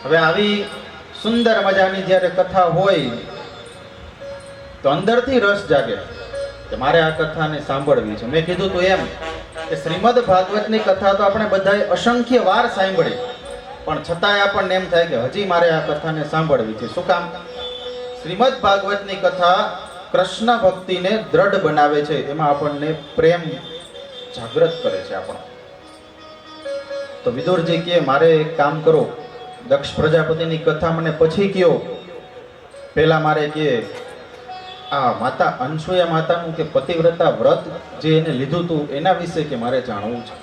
હવે આવી સુંદર મજાની જ્યારે કથા હોય તો અંદરથી રસ જાગે કે મારે આ કથાને સાંભળવી છે. મેં કીધું તું એમ કે શ્રીમદ ભાગવતની કથા તો આપણે બધાએ અસંખ્ય વાર સાંભળી, પણ છતાંય આપણને એમ થાય કે હજી મારે આ કથાને સાંભળવી છે. શું કામ? શ્રીમદ ભાગવતની કથા કૃષ્ણ ભક્તિને દ્રઢ બનાવે છે, એમાં આપણને પ્રેમ જાગૃત કરે છે. આપણે તો વિદુરજી કહે મારે એક કામ કરો, દક્ષ પ્રજાપતિની કથા મને પછી કયો, પહેલા મારે કે આ માતા અનસૂયા માતાનું કે પતિવ્રતા વ્રત જે એને લીધું હતું એના વિશે કે મારે જાણવું છે,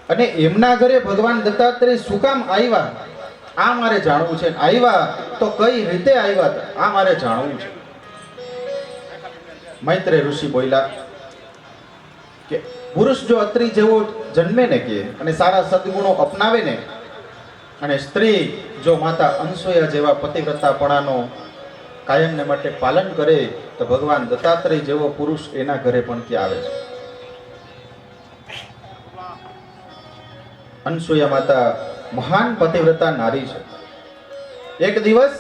અને એમના ઘરે ભગવાન દત્તાત્રેય શું કામ આવ્યા આ મારે જાણવું છે. આવ્યા તો કઈ રીતે આવ્યા હતા આ મારે જાણવું છે. મૈત્રેય ઋષિ બોલ્યા કે પુરુષ જો અત્રી જેવો જન્મે ને કે અને સારા સદગુણો અપનાવે ને, અને સ્ત્રી જો માતા અનસૂયા જેવા પતિવ્રતાપણાનો કાયમને માટે પાલન કરે તો ભગવાન દત્તાત્રેય જેવો પુરુષ એના ઘરે પણ ક્યાં આવે છે. અનસૂયા માતા મહાન પતિવ્રતા નારી છે. એક દિવસ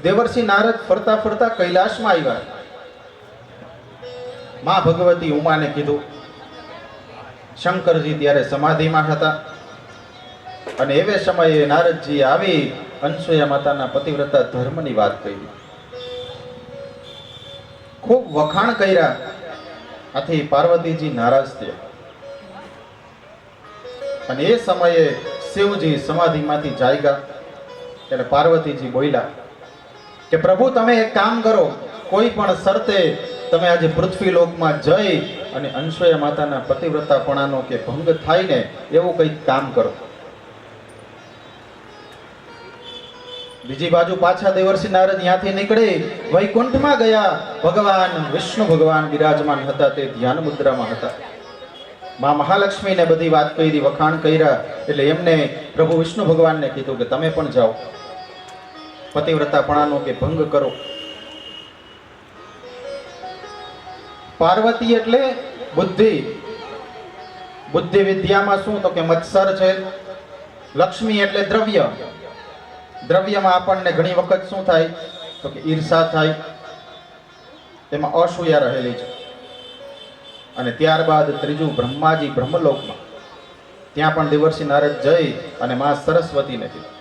દેવર્ષિ નારદ ફરતા ફરતા કૈલાસમાં આવ્યા. માં ભગવતી ઉમાને કીધું. શંકરજી ત્યારે સમાધિમાં હતા, અને એવે સમયે નારદજી આવી અનસૂયા માતાના પતિવ્રતા ધર્મની વાત કરી, ખૂબ વખાણ કર્યા. આથી પાર્વતીજી નારાજ થયા, અને એ સમયે શિવજી સમાધિમાંથી જાગ્યા. એટલે પાર્વતીજી બોલ્યા કે પ્રભુ તમે એક કામ કરો, કોઈ પણ શરતે તમે આજે પૃથ્વી લોકમાં જઈ અને અનસૂયા માતાના પતિવ્રતાપણાનો કે ભંગ થાય ને એવું કંઈક કામ કરો. બીજી બાજુ પાછા દેવર્ષિ નારદ ત્યાંથી નીકળી વૈકુંઠમાં ગયા. ભગવાન વિષ્ણુ ભગવાન બિરાજમાન હતા, તે ધ્યાન મુદ્રામાં હતા. માં મહાલક્ષ્મીને બધી વાત કરી, વખાણ કર્યા. એટલે એમને પ્રભુ વિષ્ણુ ભગવાનને કીધું કે તમે પણ જાઓ, પતિવ્રતાપણાનો કે ભંગ કરો. પાર્વતી એટલે બુદ્ધિ. બુદ્ધિ વિદ્યામાં શું તો કે મત્સર છે. લક્ષ્મી એટલે દ્રવ્ય. દ્રવ્યમાં આપણને ઘણી વખત શું થાય તો કે ઈર્ષા થાય, એમાં અસૂયા રહેલી છે. અને ત્યારબાદ ત્રીજું બ્રહ્માજી બ્રહ્મલોકમાં, ત્યાં પણ દેવર્ષિ નારદ જઈ અને માં સરસ્વતીને કીધું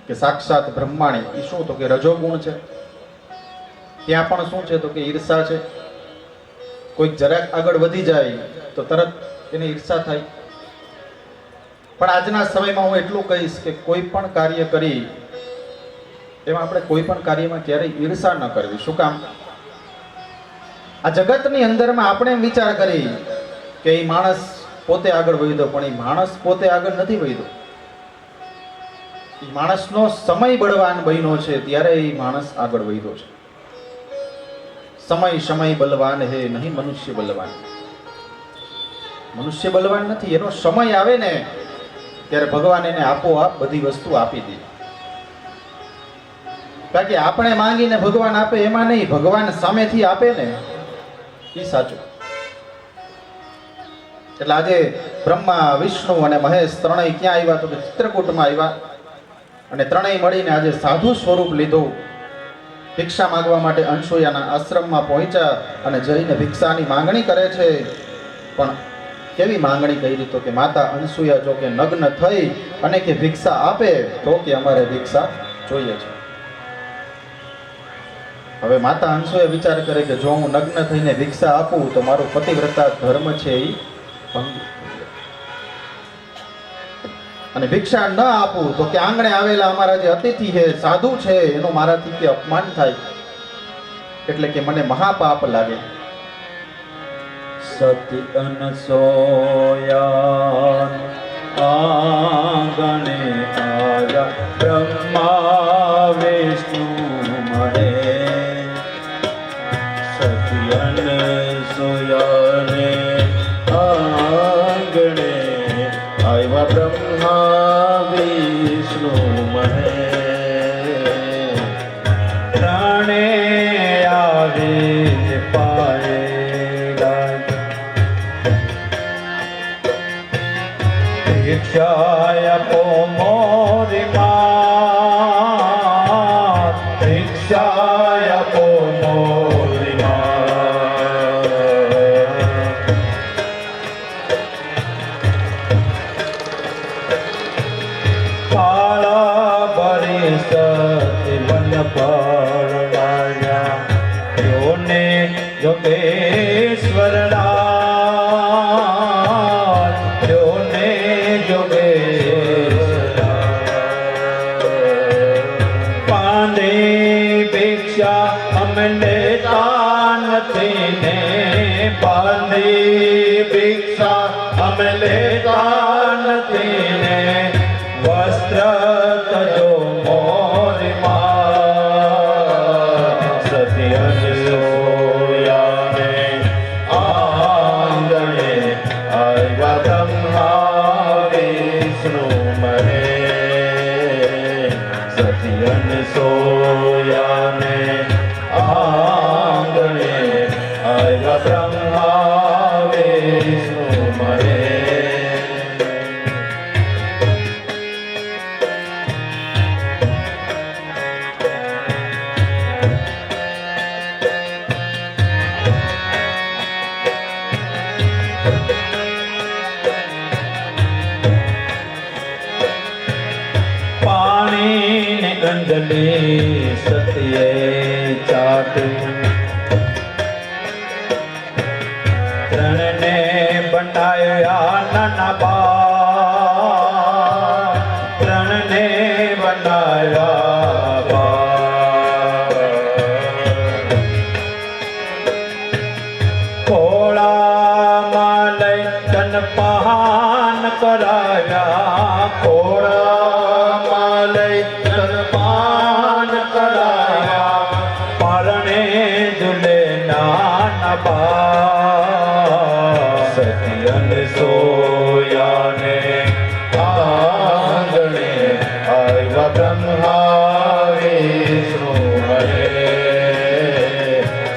કે સાક્ષાત બ્રહ્માણી એ શું તો કે રજોગુણ છે. ત્યાં પણ શું છે તો કે ઈર્ષા છે. કોઈક જરાક આગળ વધી જાય તો તરત એને ઈર્ષા થાય. પણ આજના સમયમાં હું એટલું કહીશ કે કોઈ પણ કાર્ય કરી એમાં આપણે કોઈ પણ કાર્યમાં ક્યારેય ઈર્ષા ન કરવી. શું કામ? આ જગતની અંદરમાં આપણે એમ વિચાર કરી કે એ માણસ પોતે આગળ વધ્યો, પણ એ માણસ પોતે આગળ નથી વધ્યો. એ માણસનો સમય બળવાન બન્યો છે ત્યારે એ માણસ આગળ વધ્યો છે. સમય સમય બલવાન હે નહીં મનુષ્ય બલવાન. મનુષ્ય બલવાન નથી, એનો સમય આવે ને ત્યારે ભગવાન એને આપોઆપ બધી વસ્તુ આપી દે. કારણ કે આપણે માંગીને ભગવાન આપે એમાં નહીં, ભગવાન સામેથી આપે ને એ સાચું. એટલે આજે બ્રહ્મા વિષ્ણુ અને મહેશ ત્રણેય ક્યાં આવ્યા તો કે ચિત્રકૂટમાં આવ્યા, અને ત્રણેય મળીને આજે સાધુ સ્વરૂપ લીધું. ભિક્ષા માંગવા માટે અનસૂયાના આશ્રમમાં પહોંચ્યા અને જઈને ભિક્ષાની માંગણી કરે છે. પણ કેવી માંગણી કરી તો કે માતા અનસૂયા જો કે નગ્ન થઈ અને કે ભિક્ષા આપે તો કે અમારે ભિક્ષા જોઈએ છે. હવે માતા અનસૂયા વિચાર કરે કે જો હું નગ્ન થઈને ભિક્ષા આપું તો મારો પતિવ્રતા ધર્મ છે એ ભંગ, અને ભિક્ષા ન આપું તો કે આંગણે આવેલા અમારા જે અતિથિ છે, સાધુ છે, એનું મારાથી કે અપમાન થાય, એટલે કે મને મહાપાપ લાગે. સતી અનસોયા આંગણે આવ્યા બ્રહ્મા વિષ્ણુ મહેશ. સતી અનસોયાને આંગણે આવ્યા બ્રહ્મા વિષ્ણુ મહેશ. પ્રાણે આવી પાએ ભિક્ષાય આપો મોરી માં, ભિક્ષાય આપો મોરી માં. કાળા ભરી સતી વન પરણાયા, યોને જોગેશ્વર ભિક્ષા અમે લેતા નથી ને, વસ્ત્ર તજો મોરી માં. સતી અનસૂયાને આંગણે આવ્યા બ્રહ્મા વિષ્ણુ મહે. સતી અનસૂયાને આંગણે આવ્યા બ્રહ્મા વિષ્ણુ મહે. પાણીની અંજલિ સતીએ ચાટી, ત્રણને બનાવ્યા નાના બા, ત્રણને બનાવ્યા બા. ખોળામાં લઈ તનપાન કરાવ્યા, ખોળામાં લઈ તનપાન કરાવ્યા. પરણે ઝૂલે નાના બા. સતી અનસૂયાને આંગણે આવ્યા બ્રહ્મા વિષ્ણુ મહે.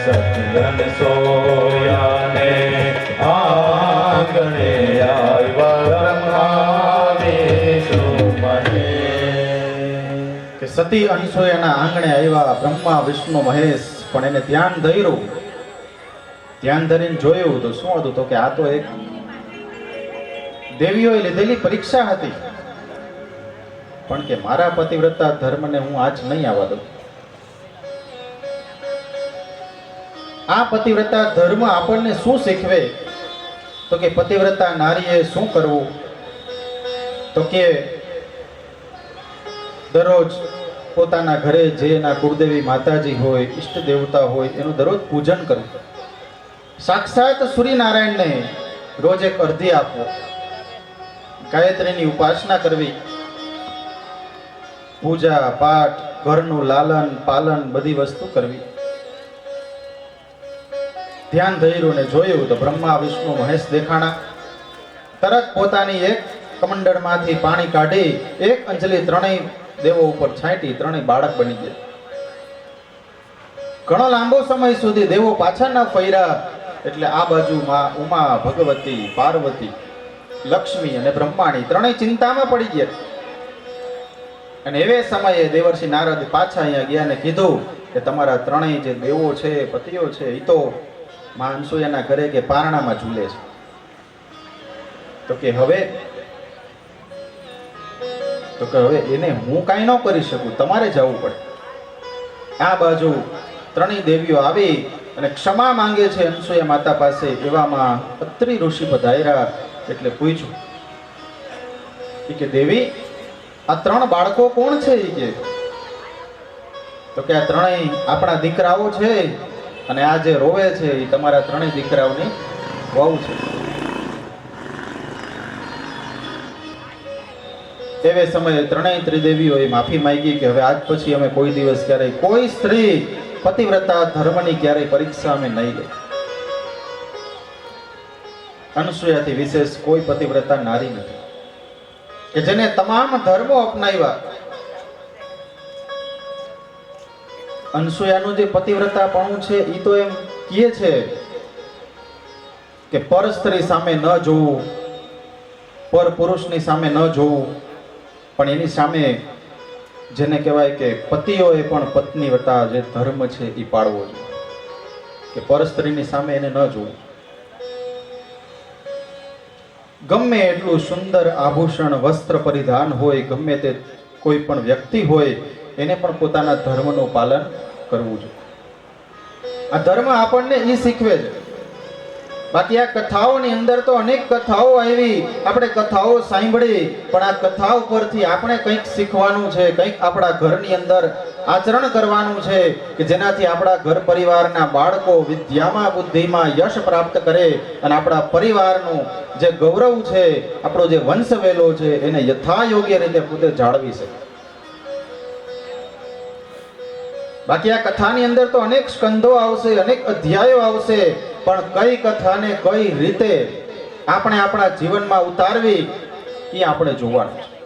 સતી અનસૂયાને આંગણે આવ્યા બ્રહ્મા વિષ્ણુ મહે. કે સતી અનસૂયાના આંગણે આવ્યા બ્રહ્મા વિષ્ણુ મહેશ, પણ એને ધ્યાન ધર્યું. ધ્યાન ધરીને જોયું તો શું હતું, તો કે આ તો એક દેવીઓએ લીધેલી પરીક્ષા હતી. પણ કે મારા પતિવ્રતા ધર્મને હું આજ નહીં આવવા દઉં. આ પતિવ્રતા ધર્મ આપણને શું શીખવે, તો કે પતિવ્રતા નારીએ શું કરવું, તો કે દરરોજ પોતાના ઘરે જે એના કુળદેવી માતાજી હોય, ઈષ્ટ દેવતા હોય, એનું દરરોજ પૂજન કરવું. સાક્ષાત સૂર્યનારાયણને રોજ એક અર્ધી આપવો, ગાયત્રીની ઉપાસના કરવી, પૂજા પાઠ, ઘરનું લાલન પાલન બધી વસ્તુ કરવી. ધ્યાન ધર્યું ને જોયું તો બ્રહ્મા વિષ્ણુ મહેશ દેખાણા. તરત પોતાની એક કમંડળમાંથી પાણી કાઢી એક અંજલિ ત્રણેય દેવો ઉપર છાંટી, ત્રણેય બાળક બની ગયા. ઘણો લાંબો સમય સુધી દેવો પાછા ન ફર્યા, એટલે આ બાજુ માં ઉમા, ભગવતી, પાર્વતી, લક્ષ્મી અને બ્રહ્માણી ત્રણેય ચિંતામાં પડી ગયા. અને એવે સમયે દેવર્ષિ નારદ પાછા અહીંયા ગયા ને કીધું કે તમારા ત્રણેય જે દેવો છે, પતિઓ છે, એ તો માં અનસૂયાના ઘરે કે પારણામાં ઝૂલે છે. તો કે હવે એને હું કાંઈ ન કરી શકું, તમારે જવું પડે. આ બાજુ ત્રણેય દેવીઓ આવી અને ક્ષમા માંગે છે અનસૂયા માતા પાસે. એવામાં અત્રિ ઋષિ પધાર્યા એટલે પૂછ્યું કે દેવી, આ ત્રણ બાળકો કોણ છે? કે તો કે આ ત્રણેય આપણા દીકરાઓ છે, અને આ જે રોવે છે એ તમારા ત્રણેય દીકરાઓની વહુ છે. એવે સમયે ત્રણેય ત્રિદેવીઓએ માફી માંગી કે હવે આજ પછી અમે કોઈ દિવસ ક્યારેય કોઈ સ્ત્રી પતિવ્રતા ધર્મની ક્યારેય પરીક્ષા અમે નહીં લઈ. અનસૂયાથી વિશેષ કોઈ પતિવ્રતા નારી નથી કે જેને તમામ ધર્મો અપનાવ્યા. અનસૂયાનું જે પતિવ્રતાપણું છે એ તો એમ કહે છે કે પર સ્ત્રી સામે ન જોવું, પર પુરુષની સામે ન જોવું, પણ એની સામે જેને કહેવાય કે પતિઓએ પણ પત્ની વટા જે ધર્મ છે એ પાળવો જોઈએ, કે પર સ્ત્રીની સામે એને ન જોવું. ગમે એટલું સુંદર આભૂષણ વસ્ત્ર પરિધાન હોય, ગમે તે કોઈ પણ વ્યક્તિ હોય, એને પણ પોતાના ધર્મનું પાલન કરવું જોઈએ. આ ધર્મ આપણને એ શીખવે છે. બાકી આ કથાઓની અંદર તો અનેક કથાઓ આવી, આપણે કથાઓ સાંભળી, પણ આ કથા ઉપરથી આપણે કંઈક શીખવાનું છે, કંઈક આપણા ઘરની અંદર આચરણ કરવાનું છે, કે જેનાથી આપણા ઘર પરિવારના બાળકો વિદ્યામાં બુદ્ધિમાં યશ પ્રાપ્ત કરે અને આપણા પરિવારનું જે ગૌરવ છે, આપણો જે વંશવેલો છે, એને યથાયોગ્ય રીતે પોતે જાળવી શકે. બાકી આ કથાની અંદર તો અનેક સ્કંદો આવશે, અનેક અધ્યાયો આવશે, પણ કઈ કથાને કઈ રીતે આપણે આપણા જીવનમાં ઉતારવી એ આપણે જોવાનું છે.